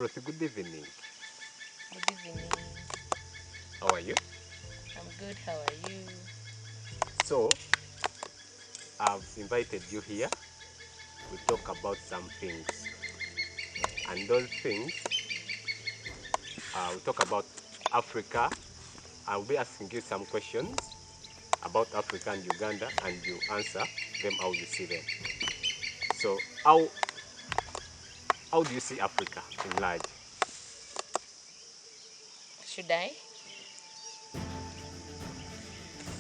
Ruth, good evening. Good evening. How are you? I'm good. How are you? So, I've invited you here to talk about some things. And those things, we talk about Africa. I'll be asking you some questions about Africa and Uganda, and you answer them how you see them. So, how do you see Africa in large? Should I?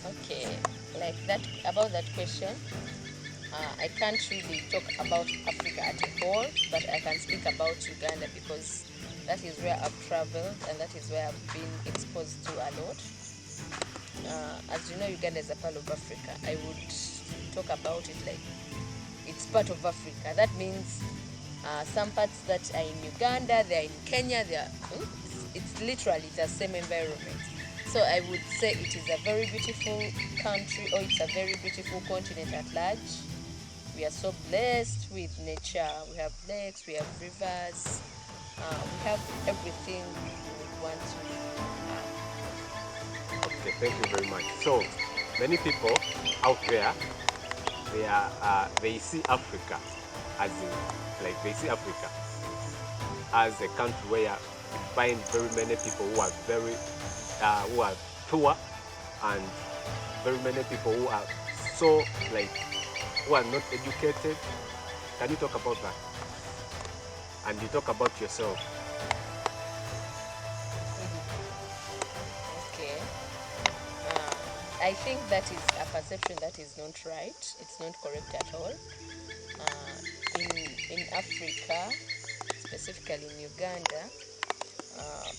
Okay. Like that about that question. I can't really talk about Africa as a whole, but I can speak about Uganda because that is where I've traveled and that is where I've been exposed to a lot. As you know, Uganda is a part of Africa. I would talk about it like it's part of Africa. That means some parts that are in Uganda, they are in Kenya, they are, it's literally the same environment. So I would say it is a very beautiful country, or it's a very beautiful continent at large. We are so blessed with nature. We have lakes, we have rivers, we have everything we would want to have. Okay, thank you very much. So, many people out there, they see Africa as in, like they see Africa as a country where you find very many people who are poor, and very many people who are so like who are not educated. Can you talk about that? And you talk about yourself. Okay. I think that is a perception that is not right. It's not correct at all. In Africa, specifically in Uganda,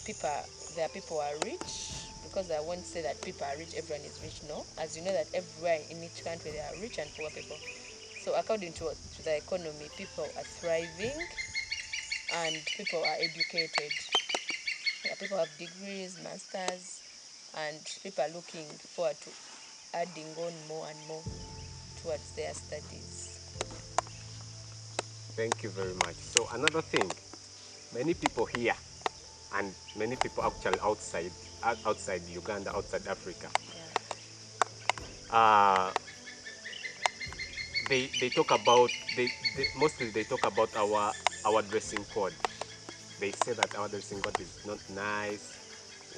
people there people are rich, because I won't say that people are rich, everyone is rich. No, as you know that everywhere in each country there are rich and poor people. So according to the economy, people are thriving and people are educated. Yeah, people have degrees, masters, and people are looking forward to adding on more and more towards their studies. Thank you very much. So another thing, many people here and many people actually outside Uganda, outside Africa, Yeah. uh, they talk about mostly they talk about our dressing code. They say that our dressing code is not nice,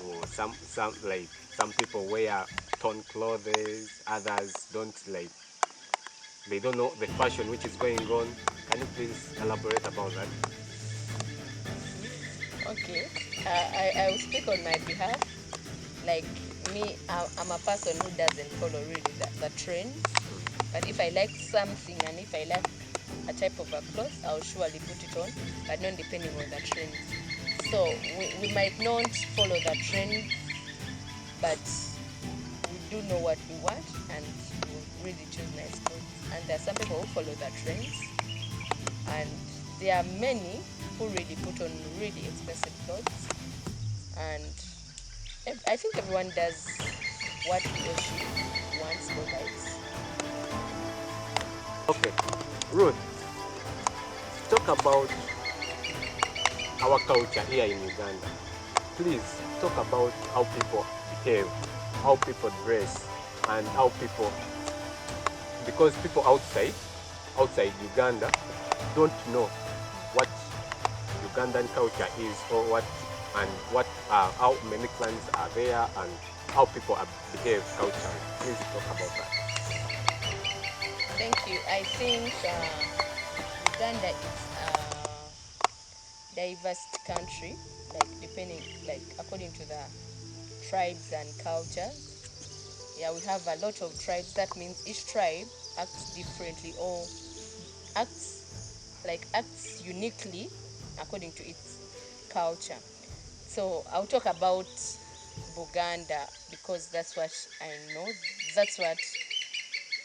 or some people wear torn clothes, others don't, like they don't know the fashion which is going on. Can you please elaborate about that? Okay. I will speak on my behalf. Like me, I'm a person who doesn't follow really the trends. But if I like something and if I like a type of a cloth, I'll surely put it on, but not depending on the trend. So we might not follow the trend, but we do know what we want and we really choose nice clothes. And there are some people who follow the trends, and there are many who really put on really expensive clothes. And I think everyone does what he or she wants or likes. Okay, Ruth, talk about our culture here in Uganda. Please talk about how people behave, how people dress, and how people, because people outside Uganda don't know what Ugandan culture is, or what how many clans are there, and how people behave culturally. Please talk about that. Thank you. I think Uganda is a diverse country, like depending, like according to the tribes and cultures. Yeah, we have a lot of tribes. That means each tribe acts differently or acts uniquely according to its culture. So I'll talk about Buganda because that's what I know. That's what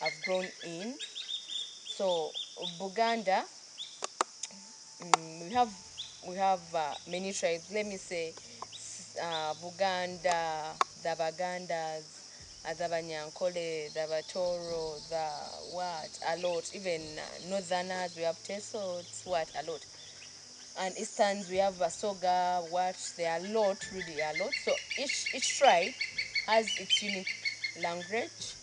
I've grown in. So Buganda, mm, we have we have many tribes. Let me say, Buganda, the Bagandas, the Banyankole, the Batoro, the what, a lot. Even Northerners, we have Tesots, what, a lot. and Easterns we have Asoga, what, there are a lot, really a lot. So each tribe has its unique language.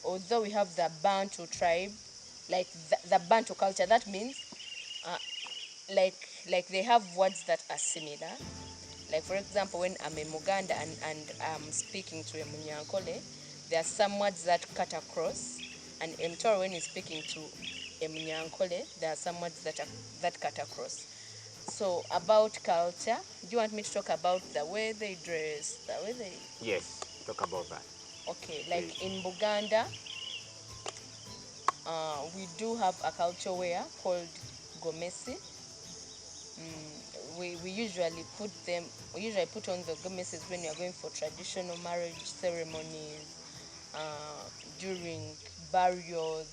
Although we have the Bantu tribe, like the Bantu culture, that means uh, like they have words that are similar. Like for example, when I'm a Muganda and I'm speaking to a Munyankole, there are some words that cut across, and Mtoro when he's speaking to a Munyankole, there are some words that cut across. So about culture, do you want me to talk about the way they dress, the way they? Yes, talk about that. Okay, like Please. in Buganda, we do have a culture wear called gomesi. We usually put on the gomeses when you're going for traditional marriage ceremonies, during burials.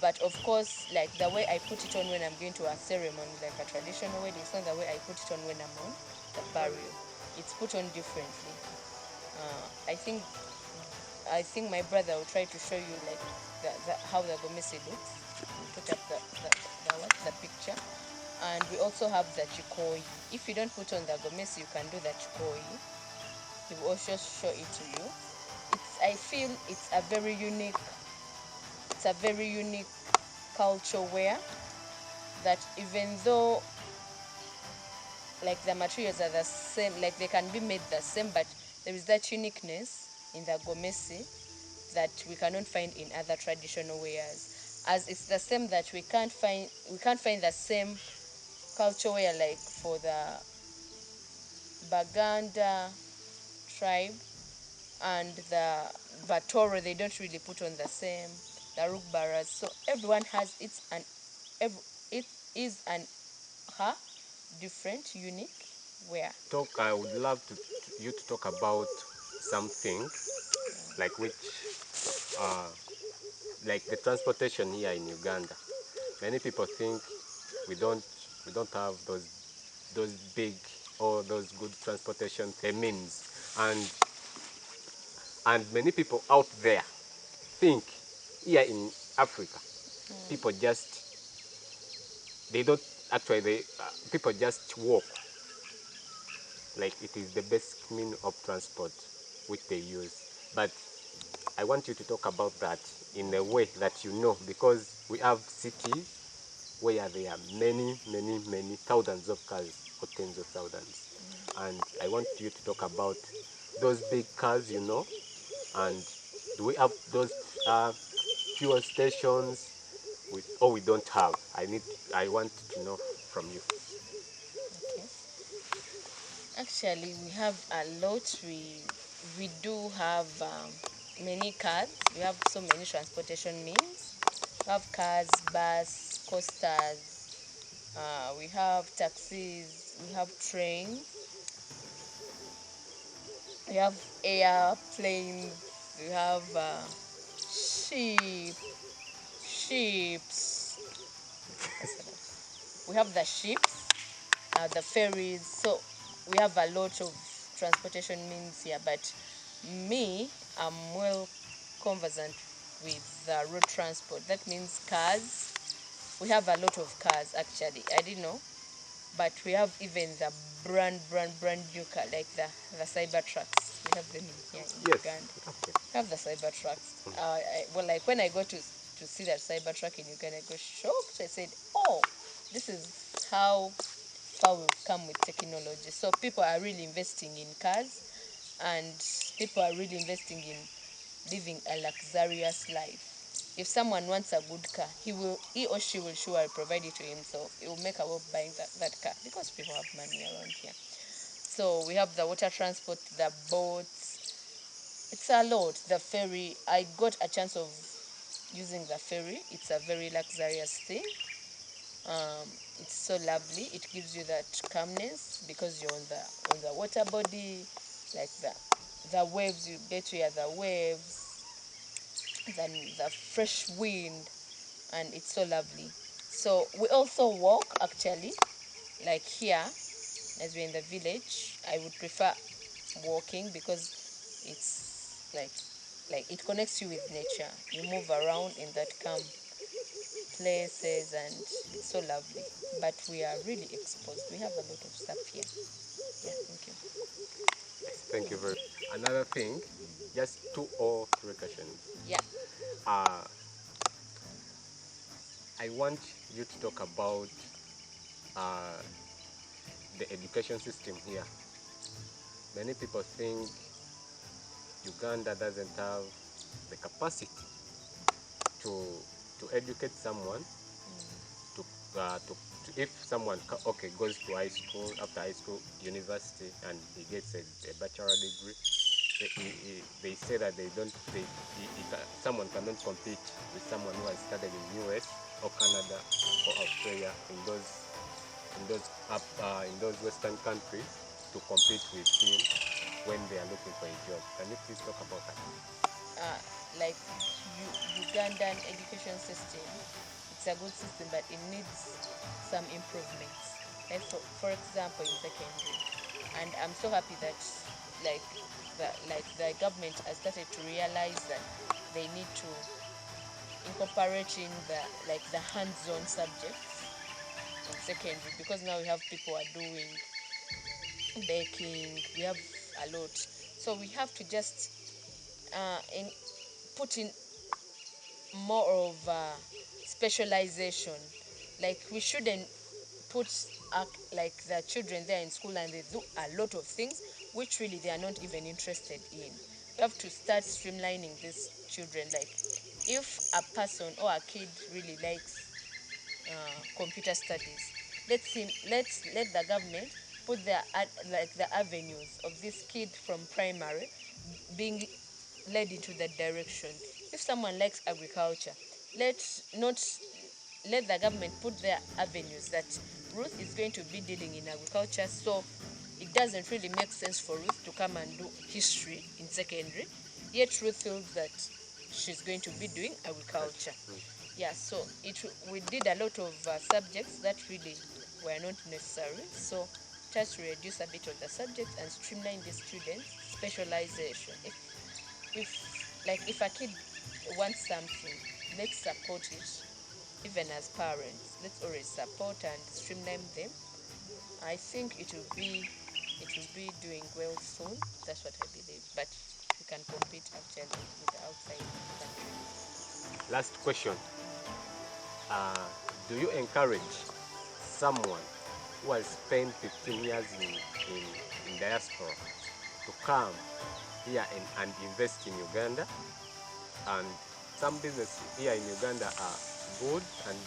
But of course, like the way I put it on when I'm going to a ceremony, like a traditional wedding, it's not the way I put it on when I'm on the burial. It's put on differently. I think my brother will try to show you like how the gomesi looks. Put up the picture. And we also have the chikoi. If you don't put on the gomesi, you can do the chikoi. He will also show it to you. I feel it's a very unique culture wear that even though like the materials are the same, like they can be made the same, but there is that uniqueness in the gomesi that we cannot find in other traditional wears. As it's the same that we can't find the same culture wear like for the Baganda tribe and the Vatoro, they don't really put on the same. The Rugbaras, so everyone has it is an her different, unique wear. I would love you to talk about something like which, uh, like the transportation here in Uganda. Many people think we don't we don't have those big or those good transportation means, and many people out there think here in Africa people just they don't actually they people just walk like it is the basic mean of transport which they use. But I want you to talk about that in a way that you know, because we have cities where there are many thousands of cars or tens of thousands. And I want you to talk about those big cars, and do we have those fuel stations? We don't have. I want to know from you. Okay. Actually, we have a lot. We do have many cars. We have so many transportation means. We have cars, bus, coasters. We have taxis. We have trains. We have airplanes. We have sheep, ships. We have the ships, the ferries. So we have a lot of transportation means here. But me, I'm well conversant with road transport. That means cars. We have a lot of cars actually. I didn't know, but we have even the brand new car like the cyber trucks. We have them in here in Yes. Uganda. Okay. We have the cyber trucks. Well, like when I go to see that cyber truck in Uganda, I go shocked. I said, "Oh, this is how far we've come with technology." So people are really investing in cars, and people are really investing in living a luxurious life. If someone wants a good car, he or she will surely provide it to himself. He will make a way of buying that car because people have money around here. So we have the water transport, the boats. It's a lot. The ferry. I got a chance of using the ferry. It's a very luxurious thing. It's so lovely. It gives you that calmness because you're on the water body, like the waves. You get to hear the waves, then the fresh wind, and it's so lovely. So we also walk actually, like here, as we're in the village. I would prefer walking because it's like it connects you with nature. You move around in that calm places, and it's so lovely. But we are really exposed. We have a lot of stuff here. Yeah, thank you. Thank you very much. Another thing, just two or three questions. Yeah. Uh, I want you to talk about uh, the education system here. Many people think Uganda doesn't have the capacity to to educate someone to, if someone goes to high school, after high school, university, and he gets a bachelor degree, they say that someone cannot compete with someone who has studied in US or Canada or Australia, in those Western countries, to compete with him when they are looking for a job. Can you please talk about that? Like Ugandan education system, it's a good system, but it needs some improvements. Like for example, in secondary, and I'm so happy that like the government has started to realize that they need to incorporate in the hands-on subjects in secondary, because now we have people are doing baking, we have a lot, so we have to just put in more of specialization. Like we shouldn't put like the children there in school and they do a lot of things which really they are not even interested in. We have to start streamlining these children. Like if a person or a kid really likes computer studies, let the government put like the avenues of this kid from primary being led into that direction. If someone likes agriculture, let not let the government put their avenues that Ruth is going to be dealing in agriculture, so it doesn't really make sense for Ruth to come and do history in secondary, yet Ruth feels that she's going to be doing agriculture. Yeah, so we did a lot of subjects that really were not necessary, so just reduce a bit of the subjects and streamline the students specialization. If a kid wants something, let's support it. Even as parents, let's always support and streamline them. I think it will be doing well soon. That's what I believe. But we can compete actually with the outside countries. Last question. Uh, do you encourage someone who has spent 15 years in diaspora to come here and invest in Uganda? And some businesses here in Uganda are good, and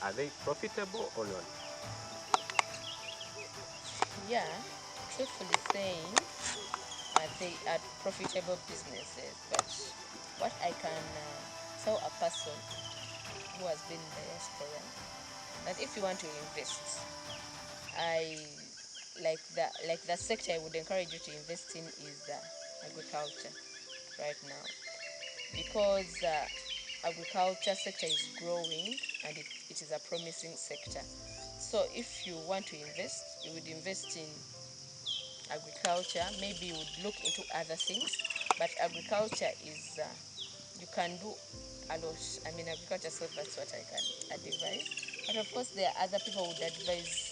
are they profitable or not? Yeah, truthfully saying, they are profitable businesses. But what I can tell a person who has been in diaspora, that if you want to invest, I the sector I would encourage you to invest in is agriculture right now, because agriculture sector is growing and it is a promising sector. So if you want to invest, you would invest in agriculture. Maybe you would look into other things, but agriculture is you can do a lot. I mean, agriculture, so that's what I can advise. But of course, there are other people who would advise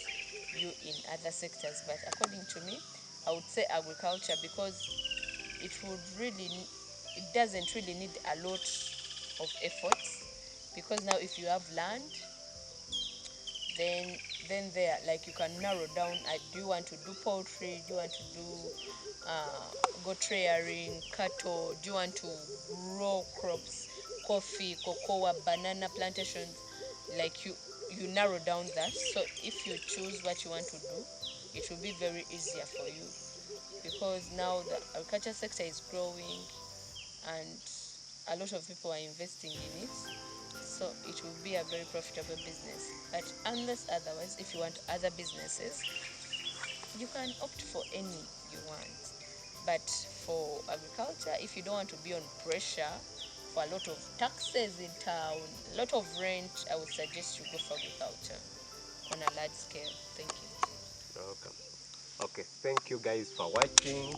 you in other sectors. But according to me, I would say agriculture, because it would really, it doesn't really need a lot of efforts. Because now, if you have land, then there, like, you can narrow down, do you want to do poultry, do you want to do goat rearing, cattle, do you want to grow crops, coffee, cocoa, banana plantations. Like you narrow down that, so if you choose what you want to do, it will be very easier for you, because now the agriculture sector is growing and a lot of people are investing in it, so it will be a very profitable business. But unless otherwise, if you want other businesses, you can opt for any you want. But for agriculture, if you don't want to be on pressure for a lot of taxes in town, a lot of rent, I would suggest you go for agriculture on a large scale. Thank you. You're welcome. Okay, thank you guys for watching.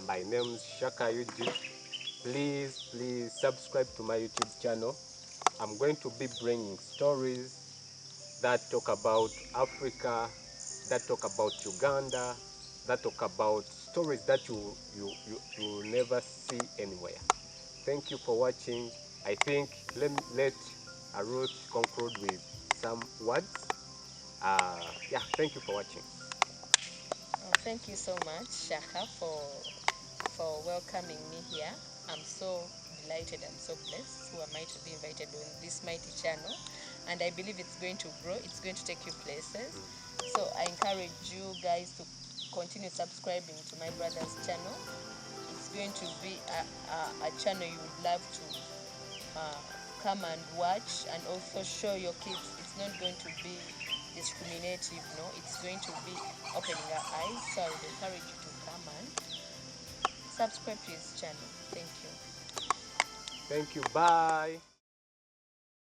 My name is Shaka Yuji. Please subscribe to my YouTube channel I'm going to be bringing stories that talk about Africa, that talk about Uganda, that talk about stories that you will never see anywhere. Thank you for watching. I think let Ruth conclude with some words. Yeah, thank you for watching. Thank you so much, Shaka, for welcoming me here. I'm so delighted and so blessed. Who am I to be invited on this mighty channel? And I believe it's going to grow. It's going to take you places. So I encourage you guys to continue subscribing to my brother's channel. It's going to be a channel you would love to come and watch, and also show your kids. It's not going to be discriminative, no, it's going to be opening our eyes. So I would encourage you to come and subscribe to his channel. Thank you. Thank you. Bye.